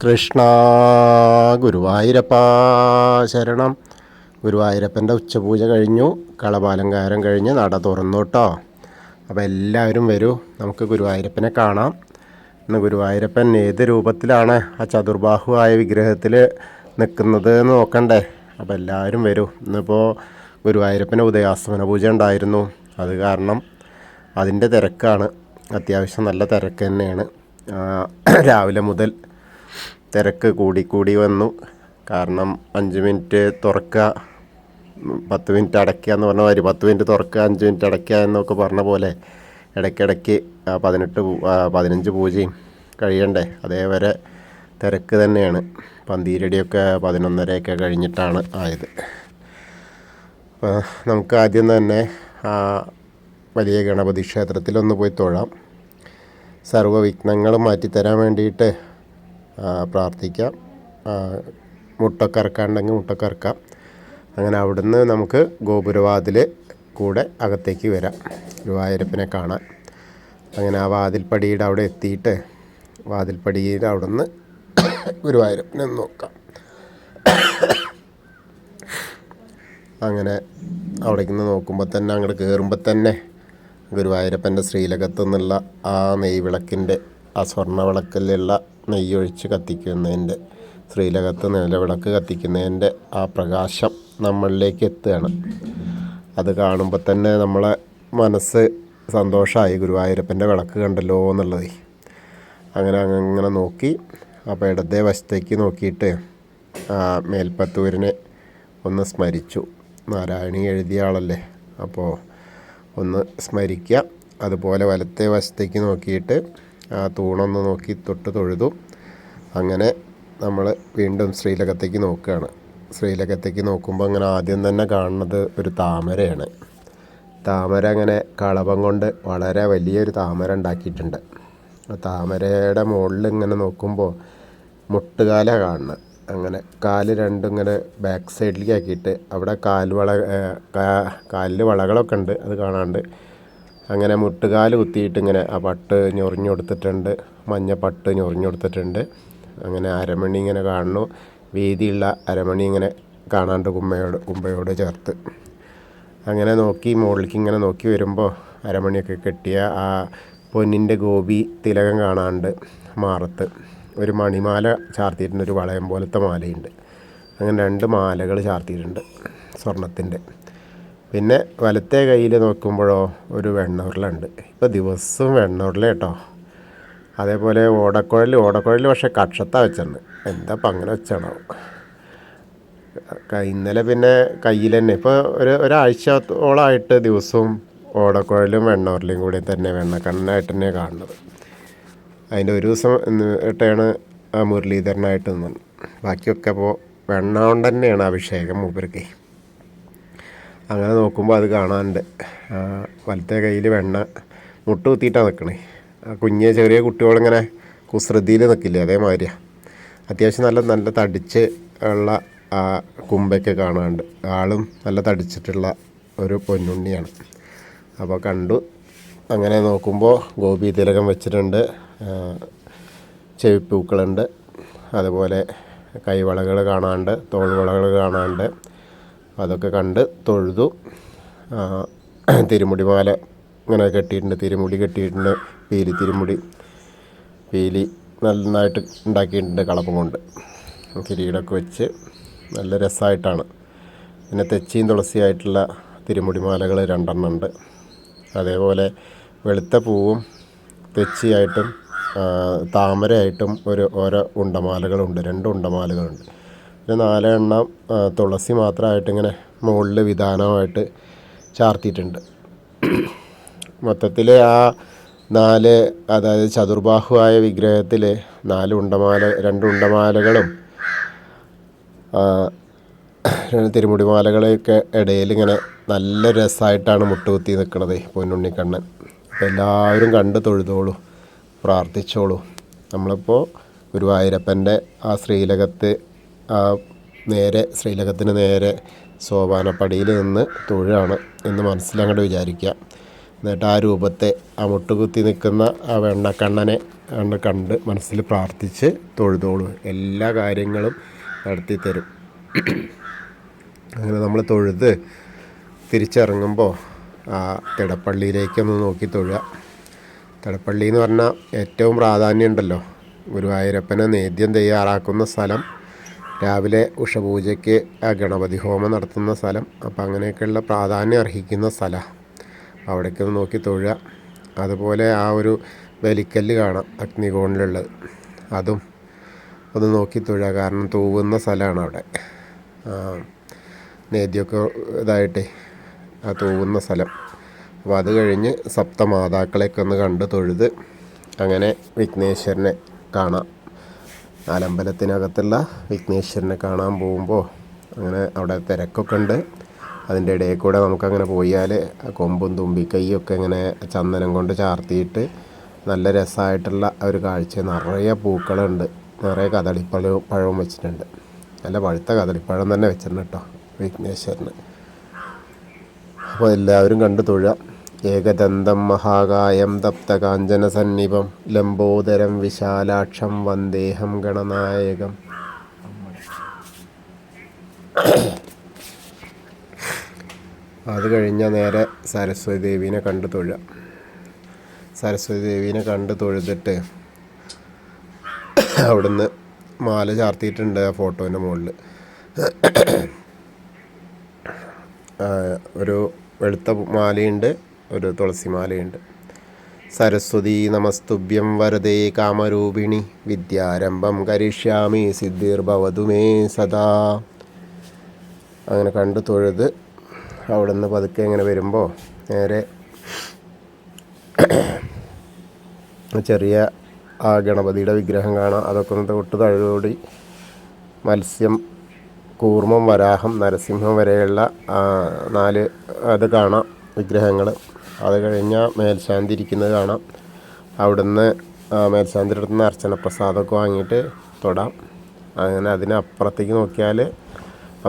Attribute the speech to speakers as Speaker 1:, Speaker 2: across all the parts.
Speaker 1: കൃഷ്ണ ഗുരുവായൂരപ്പ ശരണം. ഗുരുവായൂരപ്പൻ്റെ ഉച്ചപൂജ കഴിഞ്ഞു, കളഭാലങ്കാരം കഴിഞ്ഞ് നട തുറന്നു കേട്ടോ. അപ്പോൾ എല്ലാവരും വരൂ, നമുക്ക് ഗുരുവായൂരപ്പനെ കാണാം. ഇന്ന് ഗുരുവായൂരപ്പൻ ഏത് രൂപത്തിലാണ് ആ ചതുർബാഹുവായ വിഗ്രഹത്തിൽ നിൽക്കുന്നത് എന്ന് നോക്കണ്ടേ. അപ്പോൾ എല്ലാവരും വരൂ. ഇന്നിപ്പോൾ ഗുരുവായൂരപ്പന് ഉദയാസ്തമന പൂജ ഉണ്ടായിരുന്നു, അത് കാരണം അതിൻ്റെ തിരക്കാണ്. അത്യാവശ്യം നല്ല തിരക്ക് തന്നെയാണ്. രാവിലെ മുതൽ തിരക്ക് കൂടി വന്നു. കാരണം 5 മിനിറ്റ് തുറക്കുക, 10 മിനിറ്റ് അടയ്ക്കുക എന്ന് പറഞ്ഞ മാതിരി, 10 മിനിറ്റ് തുറക്കുക 5 മിനിറ്റ് അടയ്ക്കുക എന്നൊക്കെ പറഞ്ഞ പോലെ ഇടയ്ക്കിടയ്ക്ക് 15 പൂജയും കഴിയണ്ടേ, അതേവരെ തിരക്ക് തന്നെയാണ്. പന്തീരടിയൊക്കെ 11:30 കഴിഞ്ഞിട്ടാണ് ആയത്. നമുക്ക് ആദ്യം തന്നെ വലിയ ഗണപതി ക്ഷേത്രത്തിലൊന്ന് പോയി തൊഴാം. സർവ്വവിഘ്നങ്ങളും മാറ്റിത്തരാൻ വേണ്ടിയിട്ട് പ്രാർത്ഥിക്കാം. മുട്ടൊക്കെ ഇറക്കാണ്ടെങ്കിൽ മുട്ടൊക്കെ ഇറക്കാം. അങ്ങനെ അവിടുന്ന് നമുക്ക് ഗോപുരവാതിൽ കൂടെ അകത്തേക്ക് വരാം ഗുരുവായൂരപ്പനെ കാണാൻ. അങ്ങനെ ആ വാതിൽപ്പടിയുടെ അവിടെ എത്തിയിട്ട് വാതിൽപ്പടിയുടെ അവിടുന്ന് ഗുരുവായൂരപ്പനെ നോക്കാം. അങ്ങനെ അവിടേക്ക് നിന്ന് നോക്കുമ്പോൾ തന്നെ അങ്ങോട്ട് കയറുമ്പോൾ തന്നെ ഗുരുവായൂരപ്പൻ്റെ ശ്രീലകത്തു നിന്നുള്ള ആ നെയ്വിളക്കിൻ്റെ, ആ സ്വർണ്ണ വിളക്കിലുള്ള നെയ്യൊഴിച്ച് കത്തിക്കുന്നതിൻ്റെ, ശ്രീലകത്ത് നിലവിളക്ക് കത്തിക്കുന്നതിൻ്റെ ആ പ്രകാശം നമ്മളിലേക്ക് എത്തുകയാണ്. അത് കാണുമ്പോൾ തന്നെ നമ്മളെ മനസ്സ് സന്തോഷമായി, ഗുരുവായൂരപ്പൻ്റെ വിളക്ക് കണ്ടല്ലോ എന്നുള്ളത്. അങ്ങനെ നോക്കി. അപ്പോൾ ഇടത്തെ വശത്തേക്ക് നോക്കിയിട്ട് മേൽപ്പത്തൂരിനെ ഒന്ന് സ്മരിച്ചു. നാരായണി എഴുതിയ ആളല്ലേ, അപ്പോൾ ഒന്ന് സ്മരിക്കുക. അതുപോലെ വലത്തെ വശത്തേക്ക് നോക്കിയിട്ട് ആ തൂണൊന്ന് നോക്കി തൊഴുതു. അങ്ങനെ നമ്മൾ വീണ്ടും ശ്രീലകത്തേക്ക് നോക്കുകയാണ്. ശ്രീലകത്തേക്ക് നോക്കുമ്പോൾ അങ്ങനെ ആദ്യം തന്നെ കാണുന്നത് ഒരു താമരയാണ്. താമര അങ്ങനെ കളഭം കൊണ്ട് വളരെ വലിയൊരു താമര ഉണ്ടാക്കിയിട്ടുണ്ട്. ആ താമരയുടെ മുകളിൽ ഇങ്ങനെ നോക്കുമ്പോൾ മുട്ടുകാല കാണുന്നത്. അങ്ങനെ കാല് രണ്ടും ഇങ്ങനെ ബാക്ക് സൈഡിലേക്ക് ആക്കിയിട്ട് അവിടെ കാലിൽ വളകളൊക്കെ ഉണ്ട്, അത് കാണാണ്ട്. അങ്ങനെ മുട്ടുകാല് കുത്തിയിട്ട് ഇങ്ങനെ ആ പട്ട് ഞൊറിഞ്ഞു കൊടുത്തിട്ടുണ്ട്, മഞ്ഞ പട്ട് ഞൊറിഞ്ഞു കൊടുത്തിട്ടുണ്ട്. അങ്ങനെ അരമണി ഇങ്ങനെ കാണുന്നു, വീതിയുള്ള അരമണി ഇങ്ങനെ കാണാണ്ട് കുമ്പയോട് ചേർത്ത്. അങ്ങനെ നോക്കി മുകളിലേക്ക് ഇങ്ങനെ നോക്കി വരുമ്പോൾ അരമണിയൊക്കെ കെട്ടിയ ആ പൊന്നിൻ്റെ ഗോപി തിലകം കാണാണ്ട് മാറത്ത് ഒരു മണിമാല ചാർത്തിയിട്ടുണ്ട്, ഒരു വളയം പോലത്തെ മാലയുണ്ട്. അങ്ങനെ 2 മാലകൾ ചാർത്തിയിട്ടുണ്ട് സ്വർണത്തിൻ്റെ. പിന്നെ വലത്തെ കയ്യിൽ നോക്കുമ്പോഴോ ഒരു വെണ്ണുരുളുണ്ട്. ഇപ്പോൾ ദിവസവും വെണ്ണുരുള കേട്ടോ. അതേപോലെ ഓടക്കുഴൽ പക്ഷേ കക്ഷത്താണ് വെച്ചിട്ടുണ്ട്. എന്താ ഇപ്പം അങ്ങനെ വെച്ചാണോ. ഇന്നലെ പിന്നെ കയ്യിൽ തന്നെ ഇപ്പോൾ ഒരാഴ്ചയോളമായിട്ട് ദിവസവും ഓടക്കുഴലും വെണ്ണുരുളയും കൂടി തന്നെ വെണ്ണക്കണ്ണനായിട്ട് തന്നെ കാണുന്നത്. അതിൻ്റെ ഒരു ദിവസം ഇട്ടാണ് മുരളീധരനായിട്ട് നിന്നത്. ബാക്കിയൊക്കെ അപ്പോൾ വെണ്ണ കൊണ്ട് തന്നെയാണ് അഭിഷേകം മൂപ്പർക്ക്. അങ്ങനെ നോക്കുമ്പോൾ അത് കാണാനുണ്ട്. വലത്തെ കയ്യിൽ വെണ്ണ മുട്ട് കുത്തിയിട്ടാണ് നിൽക്കണേ. ചെറിയ കുട്ടികളിങ്ങനെ കുസൃതിയിൽ നിൽക്കില്ലേ, അതേമാതിരിയാണ്. അത്യാവശ്യം നല്ല തടിച്ച് ഉള്ള ആ കുമ്പയൊക്കെ കാണാനുണ്ട്. ആളും നല്ല തടിച്ചിട്ടുള്ള ഒരു പൊന്നുണ്ണിയാണ്. അപ്പോൾ കണ്ടു. അങ്ങനെ നോക്കുമ്പോൾ ഗോപി തിലകം വെച്ചിട്ടുണ്ട്, ചെവിപ്പൂക്കളുണ്ട്, അതുപോലെ കൈവളകൾ കാണാനുണ്ട്, തോൾവളകൾ കാണാനുണ്ട്. അതൊക്കെ കണ്ട് തൊഴുതു. തിരുമുടിമാല ഇങ്ങനെ കെട്ടിയിട്ടുണ്ട്, തിരുമുടി കെട്ടിയിട്ടുണ്ട്, പീലി നന്നായിട്ട് ഉണ്ടാക്കിയിട്ടുണ്ട് കളപ്പം കൊണ്ട്. കിരീടമൊക്കെ വെച്ച് നല്ല രസമായിട്ടാണ്. പിന്നെ തെച്ചിയും തുളസിയായിട്ടുള്ള തിരുമുടിമാലകൾ 2 ഉണ്ട്. അതേപോലെ വെളുത്ത പൂവും തെച്ചിയായിട്ടും താമരയായിട്ടും ഓരോ ഉണ്ടമാലകളുണ്ട്, 2 ഉണ്ടമാലകളുണ്ട്. പിന്നെ 4 എണ്ണം തുളസി മാത്രമായിട്ട് ഇങ്ങനെ മുകളിൽ വിധാനമായിട്ട് ചാർത്തിയിട്ടുണ്ട്. മൊത്തത്തിൽ ആ 4, അതായത് ചതുർബാഹുവായ വിഗ്രഹത്തിൽ 2 ഉണ്ടമാലകളും തിരുമുടിമാലകളൊക്കെ ഇടയിൽ ഇങ്ങനെ നല്ല രസമായിട്ടാണ് മുട്ടുകുത്തി നിൽക്കുന്നത് പൊന്നുണ്ണിക്കണ്ണൻ. അപ്പോൾ എല്ലാവരും കണ്ട് തൊഴുതോളൂ, പ്രാർത്ഥിച്ചോളൂ. നമ്മളിപ്പോൾ ഗുരുവായൂരപ്പൻ്റെ ആ ശ്രീലകത്ത് ശ്രീലകത്തിന് നേരെ സോപാനപ്പടിയിൽ നിന്ന് തൊഴുകയാണ് എന്ന് മനസ്സിലങ്ങോട്ട് വിചാരിക്കുക. എന്നിട്ട് ആ രൂപത്തെ ആ മുട്ടുകുത്തി നിൽക്കുന്ന ആ വെണ്ണക്കണ്ണനെ കണ്ട് മനസ്സിൽ പ്രാർത്ഥിച്ച് തൊഴുതോളൂ, എല്ലാ കാര്യങ്ങളും നടത്തി തരും. അങ്ങനെ നമ്മൾ തൊഴുത് തിരിച്ചിറങ്ങുമ്പോൾ ആ തിടപ്പള്ളിയിലേക്കൊന്ന് നോക്കി തൊഴുക. തിടപ്പള്ളി എന്ന് പറഞ്ഞാൽ ഏറ്റവും പ്രാധാന്യമുണ്ടല്ലോ, ഗുരുവായൂരപ്പനെ നേദ്യം തയ്യാറാക്കുന്ന സ്ഥലം, രാവിലെ ഉഷപൂജയ്ക്ക് ആ ഗണപതി ഹോമം നടത്തുന്ന സ്ഥലം. അപ്പോൾ അങ്ങനെയൊക്കെയുള്ള പ്രാധാന്യം അർഹിക്കുന്ന സ്ഥലമാണ്. അവിടേക്കൊന്ന് നോക്കി തൊഴുക. അതുപോലെ ആ ഒരു ബലിക്കല്ല് കാണാം അഗ്നികോണിലുള്ളത്, അതും ഒന്ന് നോക്കി തൊഴുക. കാരണം തൂവുന്ന സ്ഥലമാണ് അവിടെ, നേദ്യമൊക്കെ ഇതായിട്ടേ ആ തൂവുന്ന സ്ഥലം. അപ്പോൾ അത് കഴിഞ്ഞ് സപ്തമാതാക്കളെയൊക്കെ ഒന്ന് കണ്ട് തൊഴുത് അങ്ങനെ വിഘ്നേശ്വരനെ കാണാം. നാലമ്പലത്തിനകത്തുള്ള വിഘ്നേശ്വരനെ കാണാൻ പോകുമ്പോൾ അങ്ങനെ അവിടെ തിരക്കൊക്കെ ഉണ്ട്. അതിൻ്റെ ഇടയിൽ കൂടെ നമുക്കങ്ങനെ പോയാൽ കൊമ്പും തുമ്പിക്കൈയൊക്കെ ഇങ്ങനെ ചന്ദനം കൊണ്ട് ചാർത്തിയിട്ട് നല്ല രസമായിട്ടുള്ള ഒരു കാഴ്ച. നിറയെ പൂക്കളുണ്ട്, നിറയെ കദളിപ്പഴവും വെച്ചിട്ടുണ്ട്. നല്ല പഴുത്ത കദളിപ്പഴം തന്നെ വെച്ചിട്ടുണ്ട് കേട്ടോ വിഘ്നേശ്വരന്. അപ്പോൾ എല്ലാവരും കണ്ടു തൊഴുക. ഏകദന്തം മഹാകായം തപ്തകാഞ്ചന സന്നിഭം ലംബോദരം വിശാലാക്ഷം വന്ദേഹം ഗണനായകം. അത് കഴിഞ്ഞാൽ നേരെ സരസ്വതി ദേവീനെ കണ്ടു തൊഴുക. സരസ്വതി ദേവീനെ കണ്ട് തൊഴുതിട്ട് അവിടുന്ന് മാല ചാർത്തിയിട്ടുണ്ട് ആ ഫോട്ടോൻ്റെ മുകളിൽ. ഒരു വെളുത്ത മാലയുണ്ട്, ഒരു തുളസി മാലയുണ്ട്. സരസ്വതി നമസ്തുഭ്യം വരദേ കാമരൂപിണി വിദ്യാരംഭം കരിഷ്യാമി സിദ്ധിർഭവതു മേ സദാ. അങ്ങനെ കണ്ടു തൊഴുത് അവിടെ നിന്ന് പതുക്കെ ഇങ്ങനെ വരുമ്പോൾ നേരെ ചെറിയ ആ ഗണപതിയുടെ വിഗ്രഹം കാണാം. അതൊക്കെ ഒന്ന് തൊട്ട് തഴുകോടി മത്സ്യം, കൂർമ്മം, വരാഹം, നരസിംഹം വരെയുള്ള 4 അത് കാണാം വിഗ്രഹങ്ങൾ. അത് കഴിഞ്ഞാൽ മേൽശാന്തി ഇരിക്കുന്നത് കാണാം. അവിടുന്ന് മേൽശാന്തിയുടെ അടുത്ത് നിന്ന് അർച്ചന പ്രസാദമൊക്കെ വാങ്ങിയിട്ട് തൊടാം. അങ്ങനെ അതിനപ്പുറത്തേക്ക് നോക്കിയാൽ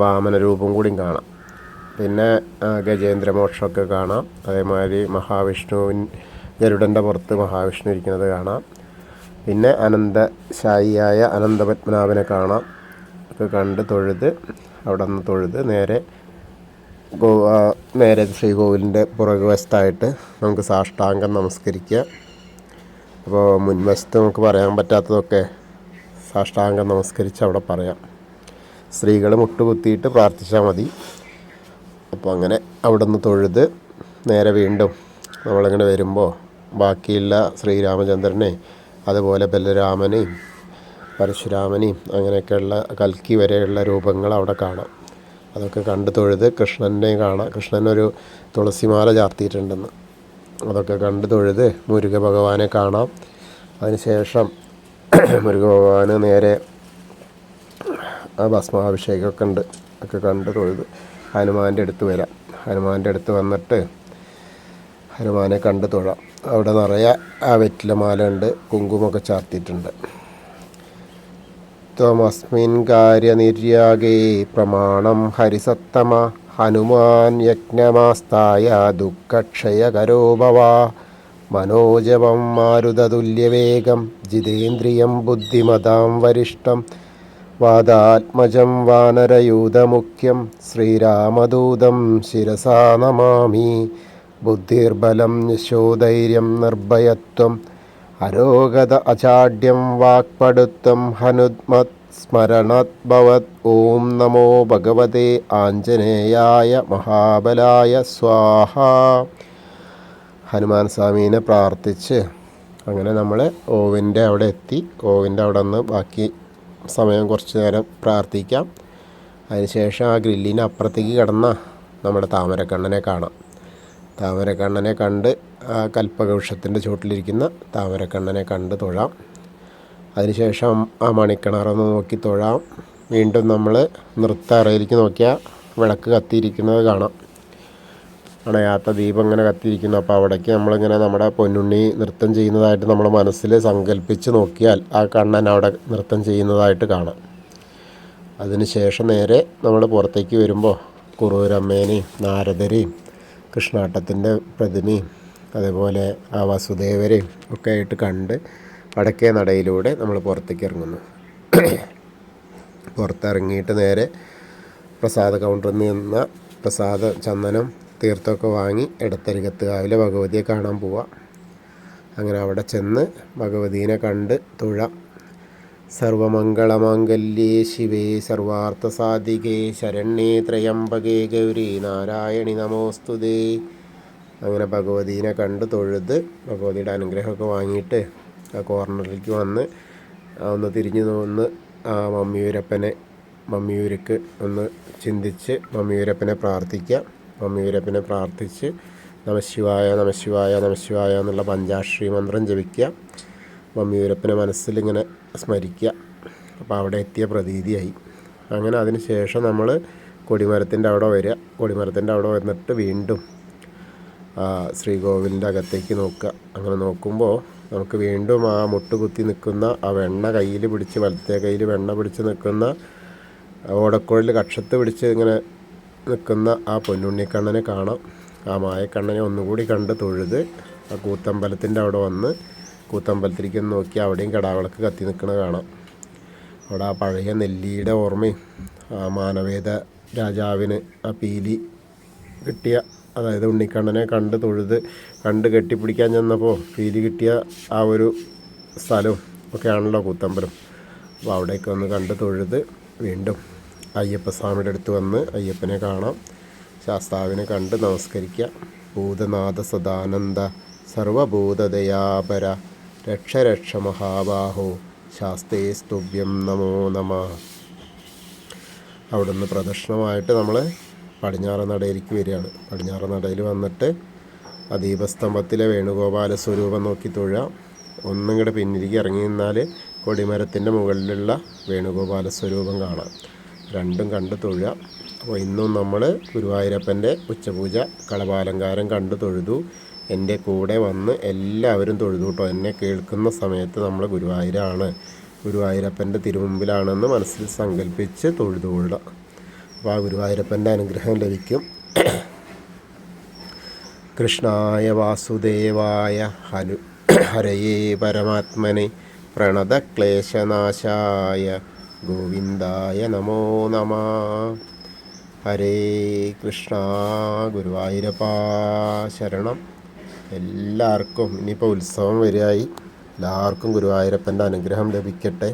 Speaker 1: വാമന രൂപം കൂടിയും കാണാം. പിന്നെ ഗജേന്ദ്രമോക്ഷമൊക്കെ കാണാം. അതേമാതിരി മഹാവിഷ്ണുവിൻ ഗരുഡൻ്റെ പുറത്ത് മഹാവിഷ്ണു ഇരിക്കുന്നത് കാണാം. പിന്നെ അനന്തശായിയായ അനന്തപത്മനാഭനെ കാണാം. ഒക്കെ കണ്ട് തൊഴുത് അവിടെ നിന്ന് തൊഴുത് നേരെ ശ്രീകോവിലിൻ്റെ പുറകുവശത്തായിട്ട് നമുക്ക് സാഷ്ടാംഗം നമസ്കരിക്കുക. അപ്പോൾ മുൻവശത്ത് നമുക്ക് പറയാൻ പറ്റാത്തതൊക്കെ സാഷ്ടാംഗം നമസ്കരിച്ച് അവിടെ പറയാം. സ്ത്രീകൾ മുട്ടുകുത്തിയിട്ട് പ്രാർത്ഥിച്ചാൽ മതി. അപ്പോൾ അങ്ങനെ അവിടെ നിന്ന് തൊഴുത് നേരെ വീണ്ടും നമ്മളിങ്ങനെ വരുമ്പോൾ ബാക്കിയുള്ള ശ്രീരാമചന്ദ്രനെ, അതുപോലെ ബലരാമനെയും പരശുരാമനെയും അങ്ങനെയൊക്കെയുള്ള കൽക്കി വരെയുള്ള രൂപങ്ങൾ അവിടെ കാണാം. അതൊക്കെ കണ്ട് തൊഴുത് കൃഷ്ണനെ കാണാം. കൃഷ്ണനൊരു തുളസിമാല ചാർത്തിയിട്ടുണ്ടെന്ന്, അതൊക്കെ കണ്ട് തൊഴുത് മുരുക ഭഗവാനെ കാണാം. അതിനുശേഷം മുരുക ഭഗവാന് നേരെ ഭസ്മാഭിഷേകമൊക്കെ ഉണ്ട്, ഒക്കെ കണ്ട് തൊഴുത് ഹനുമാൻ്റെ അടുത്ത് വരാം. ഹനുമാൻ്റെ അടുത്ത് വന്നിട്ട് ഹനുമാനെ കണ്ട് തൊഴാം. അവിടെ നിറയെ വെറ്റിലമാല ഉണ്ട്, കുങ്കുമൊക്കെ ചാർത്തിയിട്ടുണ്ട്. ത്വമസ്മിൻ കാര്യനിര്യാഗേ പ്രമാണം ഹരിസത്തമ ഹനുമാൻ യജ്ഞമാസ്തായ ദുഃഖക്ഷയകരോ ഭവ മനോജവം മാരുതതുല്യവേഗം ജിതേന്ദ്രിയം ബുദ്ധിമതാം വരിഷ്ഠം വാദാത്മജം വാനരയൂഥമുഖ്യം ശ്രീരാമദൂതം ശിരസാ നമാമി ബുദ്ധിർബലം യശോധൈര്യം നിർഭയത്വം അരോഗത അചാഢ്യം വാക്പടുത്വം ഹനുമത് സ്മരണത് ഭവത്. ഓം നമോ ഭഗവതേ ആഞ്ജനേയായ മഹാബലായ സ്വാഹ. ഹനുമാൻ സ്വാമീനെ പ്രാർത്ഥിച്ച് അങ്ങനെ നമ്മൾ ഓവിൻ്റെ അവിടെ എത്തി. ഓവിൻ്റെ അവിടെ നിന്ന് ബാക്കി സമയം കുറച്ച് നേരം പ്രാർത്ഥിക്കാം. അതിനുശേഷം ആ ഗ്രില്ലിന് അപ്പുറത്തേക്ക് കിടന്ന നമ്മുടെ താമരക്കണ്ണനെ കാണാം. താമരക്കണ്ണനെ കണ്ട് ആ കൽപ്പകവൃക്ഷത്തിൻ്റെ ചുവട്ടിലിരിക്കുന്ന താമരക്കണ്ണനെ കണ്ട് തൊഴാം. അതിനുശേഷം ആ മണിക്കിണറൊന്ന് നോക്കി തൊഴാം. വീണ്ടും നമ്മൾ നൃത്തറയിലേക്ക് നോക്കിയാൽ വിളക്ക് കത്തിയിരിക്കുന്നത് കാണാം. അണയാത്ത ദീപം ഇങ്ങനെ കത്തിയിരിക്കുന്നു. അപ്പോൾ അവിടേക്ക് നമ്മളിങ്ങനെ നമ്മുടെ പൊന്നുണ്ണി നൃത്തം ചെയ്യുന്നതായിട്ട് നമ്മൾ മനസ്സിൽ സങ്കല്പിച്ച് നോക്കിയാൽ ആ കണ്ണൻ അവിടെ നൃത്തം ചെയ്യുന്നതായിട്ട് കാണാം. അതിനുശേഷം നേരെ നമ്മൾ പുറത്തേക്ക് വരുമ്പോൾ കുറൂരമ്മേനെയും നാരദരെയും കൃഷ്ണാട്ടത്തിൻ്റെ പ്രതിമയും അതേപോലെ ആ വസുദേവരെയും ഒക്കെ ആയിട്ട് കണ്ട് വടക്കേ നടയിലൂടെ നമ്മൾ പുറത്തേക്ക് ഇറങ്ങുന്നു. പുറത്തിറങ്ങിയിട്ട് നേരെ പ്രസാദ കൗണ്ടറിൽ നിന്ന് പ്രസാദ ചന്ദനം തീർത്ഥമൊക്കെ വാങ്ങി ഇടത്തരികത്ത് കാവിലെ ഭഗവതിയെ കാണാൻ പോവാം. അങ്ങനെ അവിടെ ചെന്ന് ഭഗവതീനെ കണ്ട് തൊഴാം. സർവമംഗളമാംഗല്യേ ശിവേ സർവാർത്ഥസാധികേ ശരണ്യേ ത്രയംബകേ ഗൗരി നാരായണി നമോസ്തുതേ. അങ്ങനെ ഭഗവതീനെ കണ്ട് തൊഴുത് ഭഗവതിയുടെ അനുഗ്രഹമൊക്കെ വാങ്ങിയിട്ട് ആ കോർണറിലേക്ക് വന്ന് ഒന്ന് തിരിഞ്ഞു നിന്ന് ആ മമ്മിയൂർക്ക് ഒന്ന് ചിന്തിച്ച് മമ്മിയൂരപ്പനെ പ്രാർത്ഥിക്കുക. മമ്മിയൂരപ്പനെ പ്രാർത്ഥിച്ച് നമഃശിവായ നമഃശിവായ നമഃശിവായ എന്നുള്ള പഞ്ചാക്ഷരി മന്ത്രം ജപിക്കുക. മമ്മിയൂരപ്പനെ മനസ്സിലിങ്ങനെ സ്മരിക്കുക. അപ്പോൾ അവിടെ എത്തിയ പ്രതീതിയായി. അങ്ങനെ അതിന് ശേഷം നമ്മൾ കൊടിമരത്തിൻ്റെ അവിടെ വരിക. കൊടിമരത്തിൻ്റെ അവിടെ വന്നിട്ട് വീണ്ടും ശ്രീകോവിലിൻ്റെ അകത്തേക്ക് നോക്കുക. അങ്ങനെ നോക്കുമ്പോൾ നമുക്ക് വീണ്ടും ആ മുട്ടുകുത്തി നിൽക്കുന്ന ആ വെണ്ണ കയ്യിൽ പിടിച്ച് വലത്തെ കയ്യിൽ വെണ്ണ പിടിച്ച് നിൽക്കുന്ന ഓടക്കുഴൽ കക്ഷത്ത് പിടിച്ച് ഇങ്ങനെ നിൽക്കുന്ന ആ പൊന്നുണ്ണിക്കണ്ണനെ കാണാം. ആ മായക്കണ്ണനെ ഒന്നുകൂടി കണ്ട് തൊഴുത് ആ കൂത്തമ്പലത്തിൻ്റെ അവിടെ വന്ന് കൂത്തമ്പലത്തിലേക്ക് നോക്കി അവിടെയും കിടാവിളക്ക് കത്തി നിൽക്കുന്നത് കാണാം. അവിടെ ആ പഴയ നെല്ലിയുടെ ഓർമ്മയും ആ മാനവേദ രാജാവിന് ആ പീലി കിട്ടിയ, അതായത് ഉണ്ണിക്കണ്ണനെ കണ്ട് തൊഴുത് കണ്ട് കെട്ടിപ്പിടിക്കാൻ ചെന്നപ്പോൾ പീലി കിട്ടിയ ആ ഒരു സ്ഥലവും ഒക്കെയാണല്ലോ കൂത്തമ്പലം. അപ്പോൾ അവിടേക്ക് ഒന്ന് കണ്ട് തൊഴുത് വീണ്ടും അയ്യപ്പസ്വാമിയുടെ അടുത്ത് വന്ന് അയ്യപ്പനെ കാണാം. ശാസ്താവിനെ കണ്ട് നമസ്കരിക്കുക. ഭൂതനാഥ സദാനന്ദ സർവഭൂതദയാപര രക്ഷ രക്ഷ മഹാബാഹോ ശാസ്തേ സ്തുഭ്യം നമോ നമ. അവിടുന്ന് പ്രദക്ഷിണമായിട്ട് നമ്മൾ പടിഞ്ഞാറ് നടയിലേക്ക് വരികയാണ്. പടിഞ്ഞാറ് നടയിൽ വന്നിട്ട് ആ ദീപസ്തംഭത്തിലെ വേണുഗോപാല സ്വരൂപം നോക്കി തൊഴാം. ഒന്നും കൂടെ പിന്നിലേക്ക് ഇറങ്ങി നിന്നാൽ കൊടിമരത്തിൻ്റെ മുകളിലുള്ള വേണുഗോപാല സ്വരൂപം കാണാം. രണ്ടും കണ്ട് തൊഴാം. അപ്പോൾ ഇന്നും നമ്മൾ ഗുരുവായൂരപ്പൻ്റെ ഉച്ചപൂജ കളഭാലങ്കാരം കണ്ട് തൊഴുതു. എൻ്റെ കൂടെ വന്ന് എല്ലാവരും തൊഴുതു കേട്ടോ. എന്നെ കേൾക്കുന്ന സമയത്ത് നമ്മൾ ഗുരുവായൂരാണ്, ഗുരുവായൂരപ്പൻ്റെ തിരുമുമ്പിലാണെന്ന് മനസ്സിൽ സങ്കല്പിച്ച് തൊഴുതുകൊള്ളുക. അപ്പോൾ ആ ഗുരുവായൂരപ്പൻ്റെ അനുഗ്രഹം ലഭിക്കും. കൃഷ്ണായ വാസുദേവായ ഹരയേ പരമാത്മനെ പ്രണതക്ലേശനാശായ ഗോവിന്ദായ നമോ നമഃ. ഹരേ കൃഷ്ണ. ഗുരുവായൂരപ്പാ ശരണം. എല്ലാവർക്കും ഇനിയിപ്പോൾ ഉത്സവം വരികയായി. എല്ലാവർക്കും ഗുരുവായൂരപ്പൻ്റെ അനുഗ്രഹം ലഭിക്കട്ടെ.